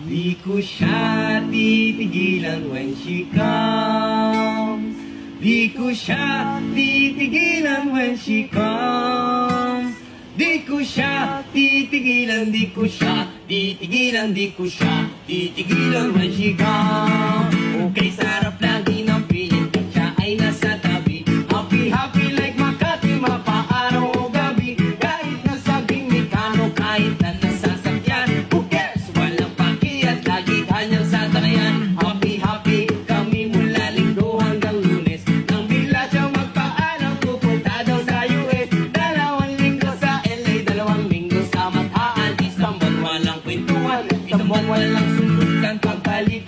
Di ko siya titigilan when she comes. Di ko siya titigilan when she comes. Di ko siya titigilan, di ko siya titigilan, di ko siya titigilan when she comes. Okay, sarap lagi ng pilit, siya ay nasa tabi. Happy, happy like Makati, mapaaraw o gabi. Kahit nasa Bimikano, kahit na nasasakyan, who cares? Walang paki at lagi kanyang sasakayan. Happy, happy kami mula Linggo hanggang Lunes. Nang bigla siyang magpaalam, pupunta daw sa US. 2 linggo sa LA, 2 linggo sa Mataan. Isang buwan walang kwentuhan, isang buwan walang sundutan pagbalik.